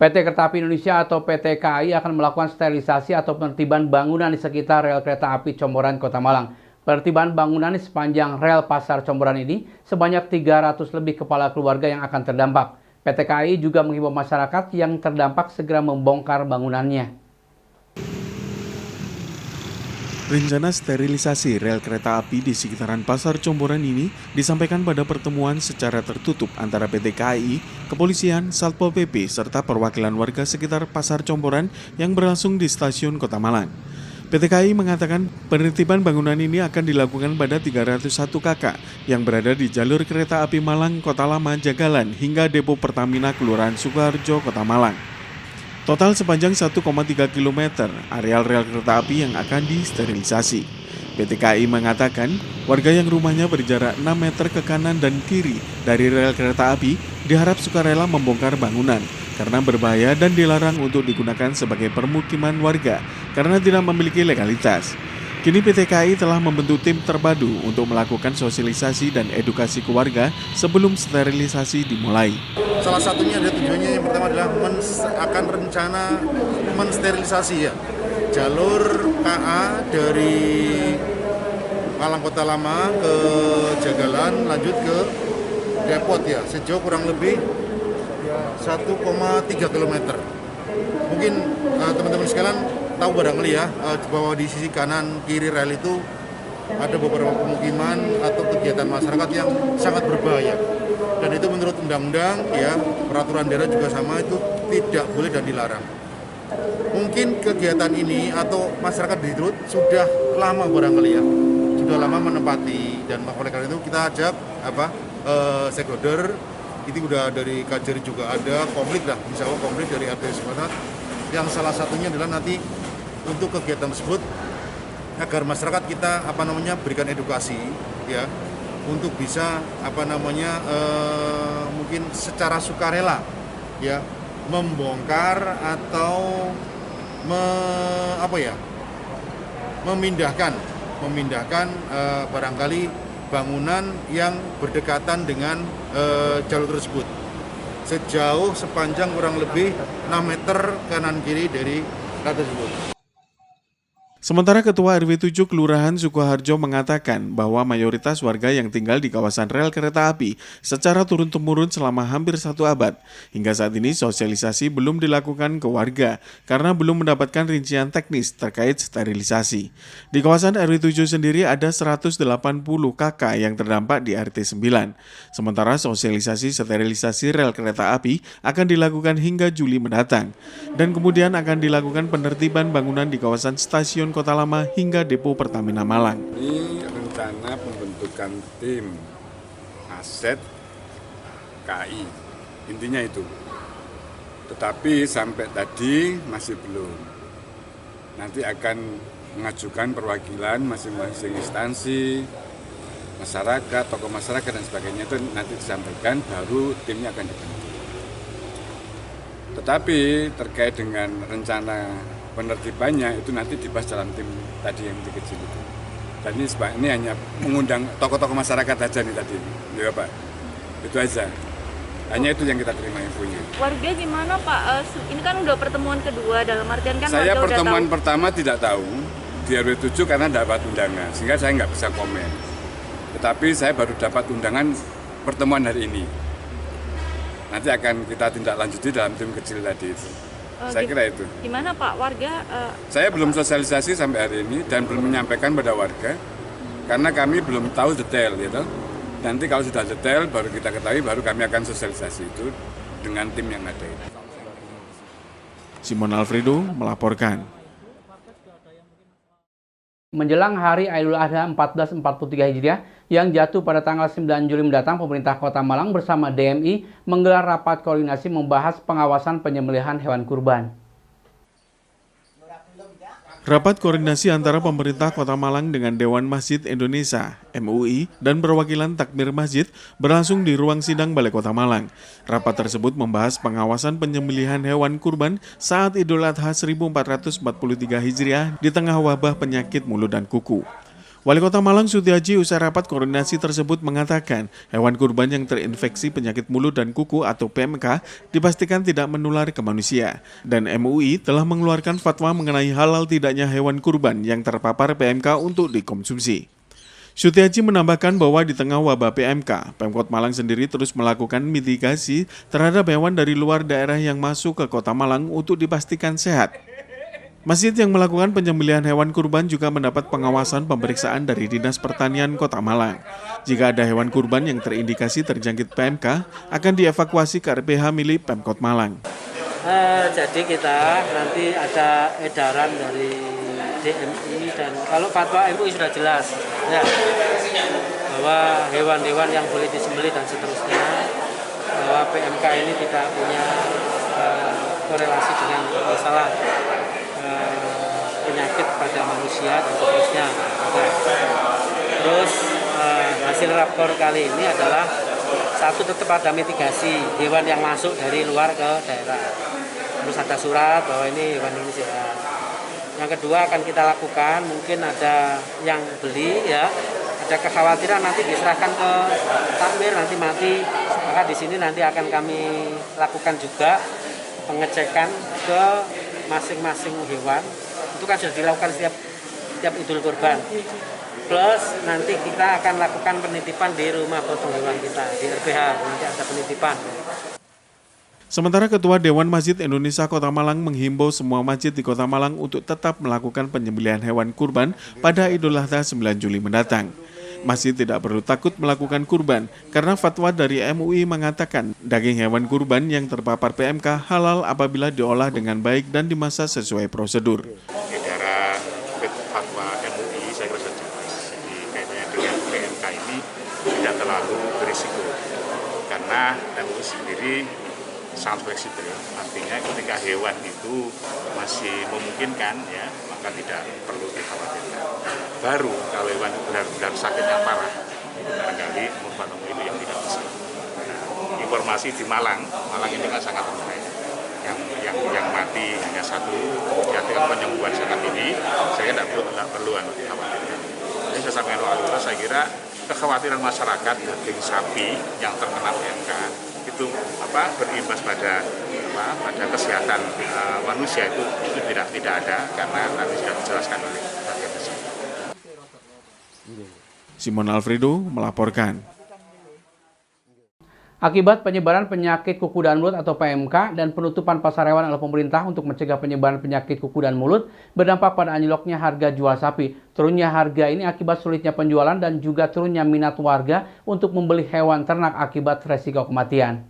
PT Kereta Api Indonesia atau PT KAI akan melakukan sterilisasi atau penertiban bangunan di sekitar rel kereta api Comboran, Kota Malang. Penertiban bangunan di sepanjang rel Pasar Comboran ini sebanyak 300 lebih kepala keluarga yang akan terdampak. PT KAI juga menghimbau masyarakat yang terdampak segera membongkar bangunannya. Rencana sterilisasi rel kereta api di sekitaran Pasar Comboran ini disampaikan pada pertemuan secara tertutup antara PT KAI, Kepolisian, Satpol PP, serta perwakilan warga sekitar Pasar Comboran yang berlangsung di stasiun Kota Malang. PT KAI mengatakan penertiban bangunan ini akan dilakukan pada 301 kakak yang berada di jalur kereta api Malang, Kota Lama, Jagalan hingga depo Pertamina Kelurahan Sukoharjo, Kota Malang. Total sepanjang 1,3 km areal rel kereta api yang akan disterilisasi. PT KAI mengatakan warga yang rumahnya berjarak 6 meter ke kanan dan kiri dari rel kereta api diharap sukarela membongkar bangunan karena berbahaya dan dilarang untuk digunakan sebagai permukiman warga karena tidak memiliki legalitas. Kini PT KAI telah membentuk tim terpadu untuk melakukan sosialisasi dan edukasi ke warga sebelum sterilisasi dimulai. Salah satunya ada tujuannya yang pertama adalah akan rencana mensterilisasi ya jalur KA dari Malang Kota Lama ke Jagalan lanjut ke Depot ya sejauh kurang lebih 1,3 km. Mungkin teman-teman sekalian tahu barangkali ya bahwa di sisi kanan kiri rel itu ada beberapa pemukiman atau kegiatan masyarakat yang sangat berbahaya. Dan itu menurut undang-undang ya, peraturan daerah juga sama itu tidak boleh dan dilarang. Mungkin kegiatan ini atau masyarakat di situ sudah lama barangkali ya, sudah lama menempati dan oleh karena itu kita ajak stakeholder itu udah dari Kajari juga ada komplit lah, insya Allah komplit dari RT sekolah yang salah satunya adalah nanti untuk kegiatan tersebut agar masyarakat kita berikan edukasi ya untuk bisa mungkin secara sukarela ya membongkar atau memindahkan barangkali bangunan yang berdekatan dengan jalur tersebut sejauh sepanjang kurang lebih 6 meter kanan kiri dari rel tersebut. Sementara Ketua RW 7 Kelurahan Sukoharjo mengatakan bahwa mayoritas warga yang tinggal di kawasan rel kereta api secara turun-temurun selama hampir 1 abad. Hingga saat ini sosialisasi belum dilakukan ke warga karena belum mendapatkan rincian teknis terkait sterilisasi. Di kawasan RW 7 sendiri ada 180 KK yang terdampak di RT 9. Sementara sosialisasi sterilisasi rel kereta api akan dilakukan hingga Juli mendatang. Dan kemudian akan dilakukan penertiban bangunan di kawasan stasiun Kota Lama hingga depo Pertamina Malang. Ini rencana pembentukan tim aset KAI, intinya itu. Tetapi sampai tadi masih belum. Nanti akan mengajukan perwakilan masing-masing instansi, masyarakat, tokoh masyarakat dan sebagainya itu nanti disampaikan, baru timnya akan dibentuk. Tetapi terkait dengan rencana penertibannya itu nanti dibahas dalam tim tadi yang kecil itu. Dan ini hanya mengundang tokoh-tokoh masyarakat aja nih tadi, ya Pak. Itu aja. Hanya itu yang kita terima infonya. Warga gimana Pak? Ini kan udah pertemuan kedua dalam artian kan saya warga pertemuan udah tahu. Pertama tidak tahu di RW 7 karena dapat undangan, sehingga saya nggak bisa komen. Tetapi saya baru dapat undangan pertemuan hari ini. Nanti akan kita tindak lanjuti dalam tim kecil tadi itu. Saya kira itu. Gimana Pak warga? Saya belum sosialisasi sampai hari ini dan belum menyampaikan pada warga karena kami belum tahu detail gitu. Nanti kalau sudah detail baru kita ketahui, baru kami akan sosialisasi itu dengan tim yang ada. Simon Alfredo melaporkan. Menjelang Hari Idul Adha 1443 Hijriah yang jatuh pada tanggal 9 Juli mendatang, pemerintah Kota Malang bersama DMI menggelar rapat koordinasi membahas pengawasan penyembelihan hewan kurban. Rapat koordinasi antara pemerintah Kota Malang dengan Dewan Masjid Indonesia (MUI) dan perwakilan takmir masjid berlangsung di ruang sidang Balai Kota Malang. Rapat tersebut membahas pengawasan penyembelihan hewan kurban saat Idul Adha 1443 Hijriah di tengah wabah penyakit mulut dan kuku. Wali Kota Malang Sutiaji usai rapat koordinasi tersebut mengatakan hewan kurban yang terinfeksi penyakit mulut dan kuku atau PMK dipastikan tidak menular ke manusia. Dan MUI telah mengeluarkan fatwa mengenai halal tidaknya hewan kurban yang terpapar PMK untuk dikonsumsi. Sutiaji menambahkan bahwa di tengah wabah PMK, Pemkot Malang sendiri terus melakukan mitigasi terhadap hewan dari luar daerah yang masuk ke Kota Malang untuk dipastikan sehat. Masjid yang melakukan penyembelihan hewan kurban juga mendapat pengawasan pemeriksaan dari Dinas Pertanian Kota Malang. Jika ada hewan kurban yang terindikasi terjangkit PMK, akan dievakuasi ke RPH milik Pemkot Malang. Jadi kita nanti ada edaran dari DMI dan kalau fatwa MUI sudah jelas ya, bahwa hewan-hewan yang boleh disembelih dan seterusnya, bahwa PMK ini tidak punya korelasi dengan masalah penyakit pada manusia dan seterusnya. Terus hasil rapor kali ini adalah satu, tetap ada mitigasi hewan yang masuk dari luar ke daerah. Terus ada surat bahwa ini hewan ini sehat. Yang kedua akan kita lakukan, mungkin ada yang beli ya, ada kekhawatiran nanti diserahkan ke takmir nanti mati. Maka di sini nanti akan kami lakukan juga pengecekan ke masing-masing hewan. Itu kan sudah dilakukan setiap Idul Kurban. Plus nanti kita akan lakukan penitipan di rumah potong hewan kita, di RPH nanti ada penitipan. Sementara Ketua Dewan Masjid Indonesia Kota Malang menghimbau semua masjid di Kota Malang untuk tetap melakukan penyembelihan hewan kurban pada Idul Adha 9 Juli mendatang. Masjid tidak perlu takut melakukan kurban karena fatwa dari MUI mengatakan daging hewan kurban yang terpapar PMK halal apabila diolah dengan baik dan dimasak sesuai prosedur. Edaran fatwa MUI saya rasa jelas. Jadi kaitannya dengan PMK ini tidak terlalu berisiko karena MUI sendiri sangat fleksibel, artinya ketika hewan itu masih memungkinkan ya maka tidak perlu dikhawatirkan. Baru kalau hewan itu benar-benar sakitnya parah, itu barangkali merupakan itu yang tidak bisa. Nah, informasi di Malang ini kan sangat rendah. Yang mati hanya satu, kemudian dengan penyembuhan sangat ini, saya tidak perlu dikhawatirkan. Jadi saya sampaikan saya kira kekhawatiran masyarakat daging sapi yang terkena PMK itu berimbas pada kesehatan manusia itu tidak ada karena nanti sudah dijelaskan oleh bagian tersebut. Simon Alfredo melaporkan. Akibat penyebaran penyakit kuku dan mulut atau PMK dan penutupan pasar hewan oleh pemerintah untuk mencegah penyebaran penyakit kuku dan mulut berdampak pada anjloknya harga jual sapi. Turunnya harga ini akibat sulitnya penjualan dan juga turunnya minat warga untuk membeli hewan ternak akibat resiko kematian.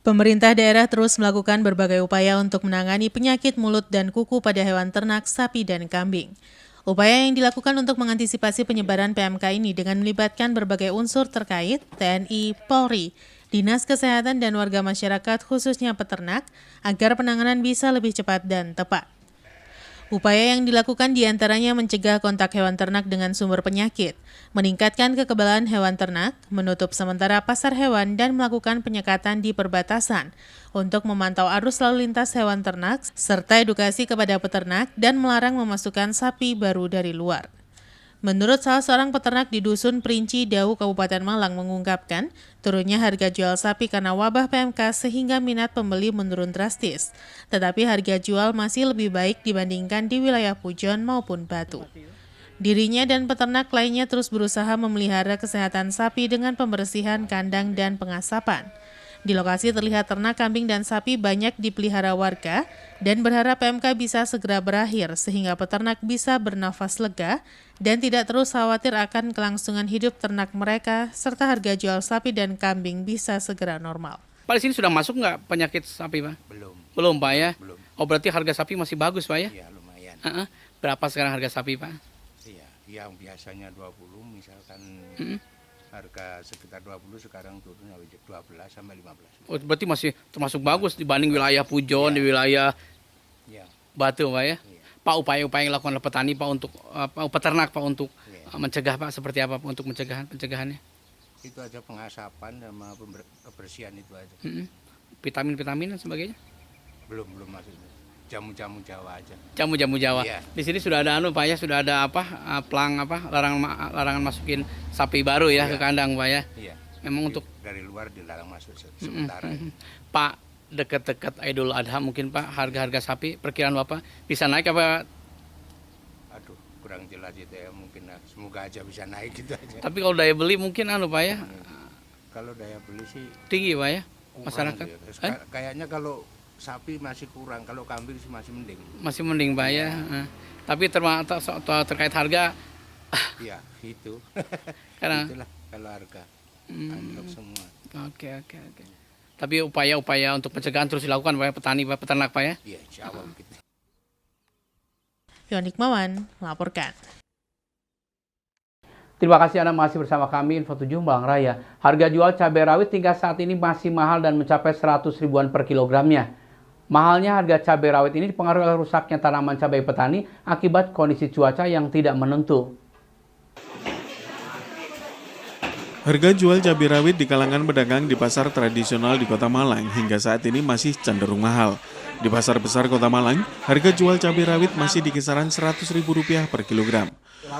Pemerintah daerah terus melakukan berbagai upaya untuk menangani penyakit mulut dan kuku pada hewan ternak, sapi, dan kambing. Upaya yang dilakukan untuk mengantisipasi penyebaran PMK ini dengan melibatkan berbagai unsur terkait, TNI, Polri, Dinas Kesehatan, dan warga masyarakat khususnya peternak, agar penanganan bisa lebih cepat dan tepat. Upaya yang dilakukan diantaranya mencegah kontak hewan ternak dengan sumber penyakit, meningkatkan kekebalan hewan ternak, menutup sementara pasar hewan, dan melakukan penyekatan di perbatasan untuk memantau arus lalu lintas hewan ternak, serta edukasi kepada peternak dan melarang memasukkan sapi baru dari luar. Menurut salah seorang peternak di Dusun Perinci, Dau, Kabupaten Malang mengungkapkan, turunnya harga jual sapi karena wabah PMK sehingga minat pembeli menurun drastis. Tetapi harga jual masih lebih baik dibandingkan di wilayah Pujon maupun Batu. Dirinya dan peternak lainnya terus berusaha memelihara kesehatan sapi dengan pembersihan kandang dan pengasapan. Di lokasi terlihat ternak kambing dan sapi banyak dipelihara warga dan berharap PMK bisa segera berakhir sehingga peternak bisa bernafas lega dan tidak terus khawatir akan kelangsungan hidup ternak mereka serta harga jual sapi dan kambing bisa segera normal. Pak, di sini sudah masuk nggak penyakit sapi, Pak? Belum, Pak ya? Belum. Oh, berarti harga sapi masih bagus, Pak ya? Iya, lumayan. Berapa sekarang harga sapi, Pak? Iya, yang biasanya 20 misalkan harga sekitar 20 sekarang turun 12 sampai 15. Oh, berarti masih termasuk bagus dibanding wilayah Pujon, di wilayah Batu, Pak ya? Pak, upaya-upaya yang dilakukan oleh petani, Pak, untuk peternak, Pak, untuk mencegah, Pak, seperti apa, Pak, untuk pencegahannya? Itu aja pengasapan sama kebersihan itu aja. Vitamin-vitamin dan sebagainya? Belum maksudnya. jamu-jamu Jawa aja. Jamu-jamu Jawa. Iya. Di sini sudah ada Pak ya, sudah ada pelang larangan masukin sapi baru ya Iya. ke kandang Pak ya. Iya. Memang untuk Dari luar dilarang masuk sementara. Pak, dekat-dekat Idul Adha mungkin Pak, harga-harga sapi perkiraan Bapak bisa naik apa? Aduh, kurang jelas itu ya, mungkin semoga aja bisa naik gitu aja. Tapi kalau daya beli mungkin Pak ya, Kalau daya beli sih tinggi Pak ya, kurang masyarakat. sih ya. Kayaknya kalau sapi masih kurang, kalau kambing sih masih mending. Masih mending Pak ya. Tapi terkait harga, Iya, itu. karena Itulah kalau harga. Anjlok semua. Oke. Tapi upaya-upaya untuk pencegahan terus dilakukan Pak ya, petani Pak, peternak Pak ya. Iya, insya Allah gitu. Yonik Mawan melaporkan. Terima kasih Anda masih bersama kami Info 7 Malang Raya. Harga jual cabai rawit hingga saat ini masih mahal dan mencapai 100 ribuan per kilogramnya. Mahalnya harga cabai rawit ini dipengaruhi oleh rusaknya tanaman cabai petani akibat kondisi cuaca yang tidak menentu. Harga jual cabai rawit di kalangan pedagang di pasar tradisional di Kota Malang hingga saat ini masih cenderung mahal. Di pasar besar Kota Malang, harga jual cabai rawit masih di kisaran Rp100.000 per kilogram.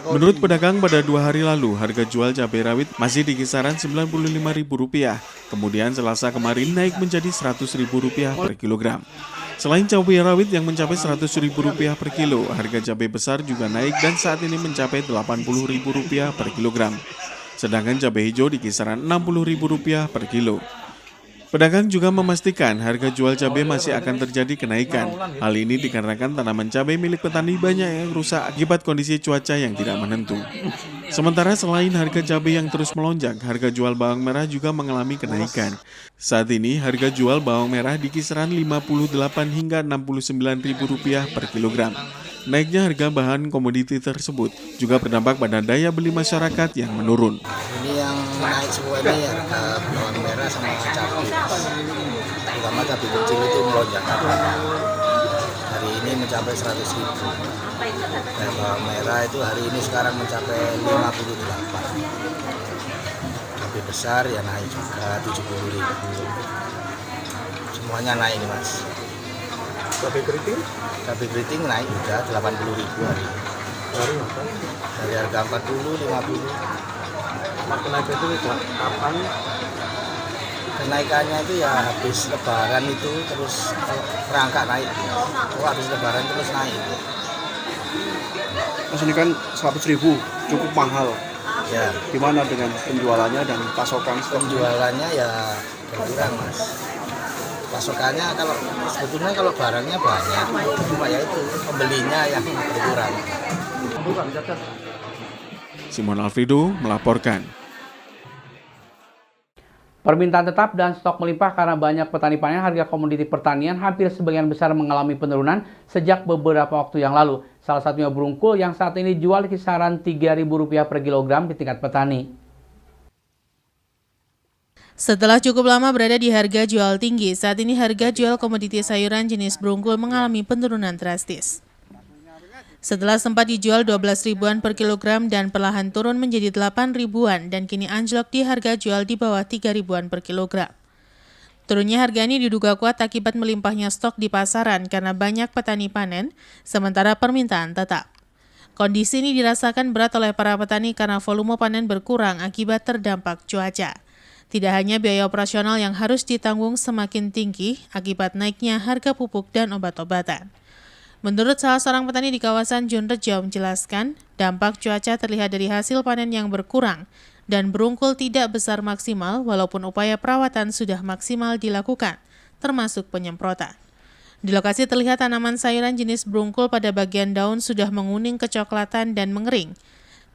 Menurut pedagang pada 2 hari lalu, harga jual cabai rawit masih di kisaran Rp95.000. Kemudian Selasa kemarin naik menjadi Rp100.000 per kilogram. Selain cabai rawit yang mencapai Rp100.000 per kilo, harga cabai besar juga naik dan saat ini mencapai Rp80.000 per kilogram. Sedangkan cabai hijau di kisaran Rp60.000 per kilo. Pedagang juga memastikan harga jual cabai masih akan terjadi kenaikan. Hal ini dikarenakan tanaman cabai milik petani banyak yang rusak akibat kondisi cuaca yang tidak menentu. Sementara selain harga cabai yang terus melonjak, harga jual bawang merah juga mengalami kenaikan. Saat ini harga jual bawang merah di kisaran Rp58 hingga Rp69.000 per kilogram. Naiknya harga bahan komoditi tersebut juga berdampak pada daya beli masyarakat yang menurun. Ini yang naik semua ini harga bawang merah sama cabai. Terutama cabai kecil itu melonjak harga. Hari ini mencapai 100.000. Dan bawang merah itu hari ini sekarang mencapai 58. Cabai besar ya naik juga 70.000. Semuanya naik nih Mas. Cabai keriting? Cabai keriting naik juga 80.000 hari ini. Dari harga 40, 50. Kenaikan itu kapan? Kenaikannya itu ya habis lebaran itu terus perangkat naik. Habis lebaran terus naik. Mas ini kan 100.000 cukup mahal. Ya. Gimana dengan penjualannya dan pasokan? Penjualannya ya berkurang Mas. Pasokannya sebetulnya kalau barangnya banyak, cuma ya itu pembelinya yang berkurang. Simon Alfredo melaporkan. Permintaan tetap dan stok melimpah karena banyak petani panen, harga komoditi pertanian hampir sebagian besar mengalami penurunan sejak beberapa waktu yang lalu. Salah satunya brungkul yang saat ini dijual kisaran Rp3.000 per kilogram di tingkat petani. Setelah cukup lama berada di harga jual tinggi, saat ini harga jual komoditi sayuran jenis brungkul mengalami penurunan drastis. Setelah sempat dijual 12 ribuan per kilogram dan perlahan turun menjadi 8 ribuan dan kini anjlok di harga jual di bawah 3 ribuan per kilogram. Turunnya harga ini diduga kuat akibat melimpahnya stok di pasaran karena banyak petani panen, sementara permintaan tetap. Kondisi ini dirasakan berat oleh para petani karena volume panen berkurang akibat terdampak cuaca. Tidak hanya biaya operasional yang harus ditanggung semakin tinggi akibat naiknya harga pupuk dan obat-obatan. Menurut salah seorang petani di kawasan Junrejo menjelaskan, dampak cuaca terlihat dari hasil panen yang berkurang dan brungkul tidak besar maksimal walaupun upaya perawatan sudah maksimal dilakukan, termasuk penyemprotan. Di lokasi terlihat tanaman sayuran jenis brungkul pada bagian daun sudah menguning kecoklatan dan mengering.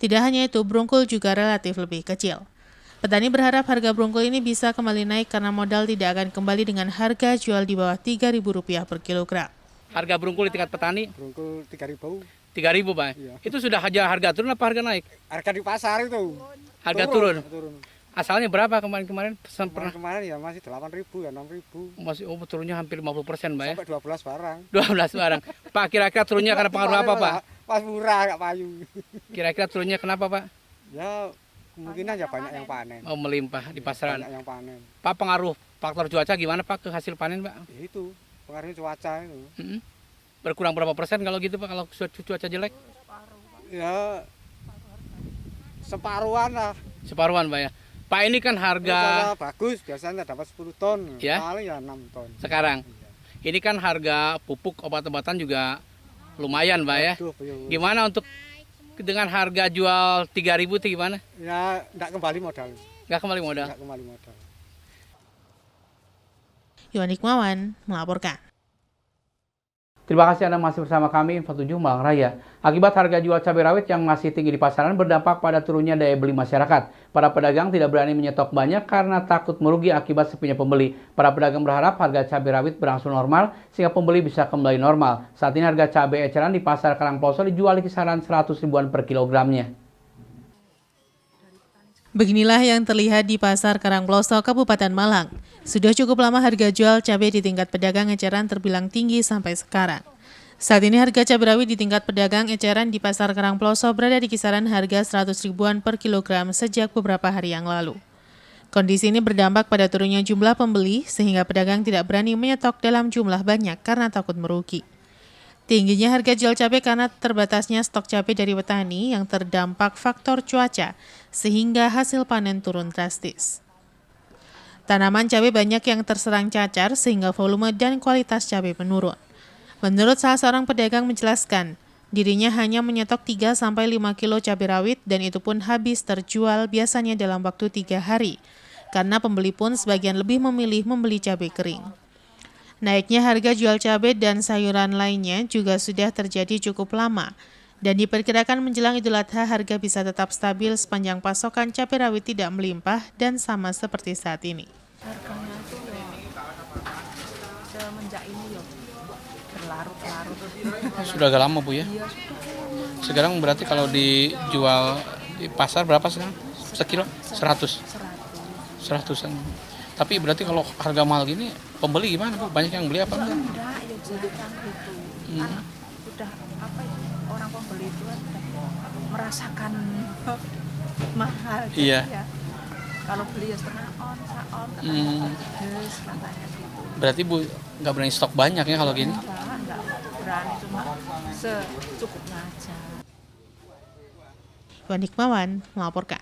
Tidak hanya itu, brungkul juga relatif lebih kecil. Petani berharap harga brungkul ini bisa kembali naik karena modal tidak akan kembali dengan harga jual di bawah Rp3.000 per kilogram. Harga brungkul di tingkat petani? Brungkul 3.000. 3.000 Pak? Iya. Itu sudah harga turun apa harga naik? Harga di pasar itu. Harga turun? Asalnya berapa kemarin-kemarin? Kemarin ya masih 8.000 ya 6.000. Masih turunnya hampir 50% Pak ya? Sampai 12 barang. 12 barang. Pak, kira-kira turunnya karena pengaruh apa Pak? Pas murah gak payu. Kira-kira turunnya kenapa Pak? Ya kemungkinan ya banyak yang panen. Oh, melimpah di pasaran. Banyak yang panen. Pak, pengaruh faktor cuaca gimana Pak ke hasil panen Pak? Ya itu, pengaruh cuaca itu. Berkurang berapa persen kalau gitu Pak, kalau cuaca jelek? Ya separuhan lah. Separuhan Pak ya. Pak, ini kan harga Kalau bagus biasanya dapat 10 ton, Ya? paling ya 6 ton. sekarang. Ini kan harga pupuk obat-obatan juga lumayan Pak ya. Aduh, ya. Gimana untuk dengan harga jual 3.000 itu gimana? Ya enggak kembali modal. Nggak kembali modal? Enggak kembali modal. Iwan Hikmawan melaporkan. Terima kasih Anda masih bersama kami, Info 7 Malang Raya. Akibat harga jual cabai rawit yang masih tinggi di pasaran berdampak pada turunnya daya beli masyarakat. Para pedagang tidak berani menyetok banyak karena takut merugi akibat sepinya pembeli. Para pedagang berharap harga cabai rawit berangsur normal sehingga pembeli bisa kembali normal. Saat ini harga cabai eceran di pasar Karangploso dijual di kisaran 100 ribuan per kilogramnya. Beginilah yang terlihat di Pasar Karangploso, Kabupaten Malang. Sudah cukup lama harga jual cabai di tingkat pedagang eceran terbilang tinggi sampai sekarang. Saat ini harga cabai rawit di tingkat pedagang eceran di Pasar Karangploso berada di kisaran harga 100 ribuan per kilogram sejak beberapa hari yang lalu. Kondisi ini berdampak pada turunnya jumlah pembeli sehingga pedagang tidak berani menyetok dalam jumlah banyak karena takut merugi. Tingginya harga jual cabai karena terbatasnya stok cabai dari petani yang terdampak faktor cuaca, sehingga hasil panen turun drastis. Tanaman cabai banyak yang terserang cacar sehingga volume dan kualitas cabai menurun. Menurut salah seorang pedagang menjelaskan, dirinya hanya menyetok 3-5 kilo cabai rawit dan itu pun habis terjual biasanya dalam waktu 3 hari, karena pembeli pun sebagian lebih memilih membeli cabai kering. Naiknya harga jual cabai dan sayuran lainnya juga sudah terjadi cukup lama dan diperkirakan menjelang Idul Adha harga bisa tetap stabil sepanjang pasokan cabai rawit tidak melimpah dan sama seperti saat ini. Harganya tuh ya semenjak ini ya berlarut-larut. Sudah agak lama Bu ya? Iya, sudah lama. Sekarang berarti kalau dijual di pasar berapa sekarang? Sekilo? 100? 100-an. Tapi berarti kalau harga mahal gini, pembeli gimana Bu? Banyak yang beli apa enggak? Enggak, ya jarang gitu. Kan udah apa itu, orang pembeli itu kan udah merasakan mahal. Iya. Ya. Kalau beli ya setengah on, katanya gitu. Berarti Bu nggak berani stok banyak ya kalau gini? Enggak berani, cuma secukupnya aja. Iwan Hikmawan melaporkan.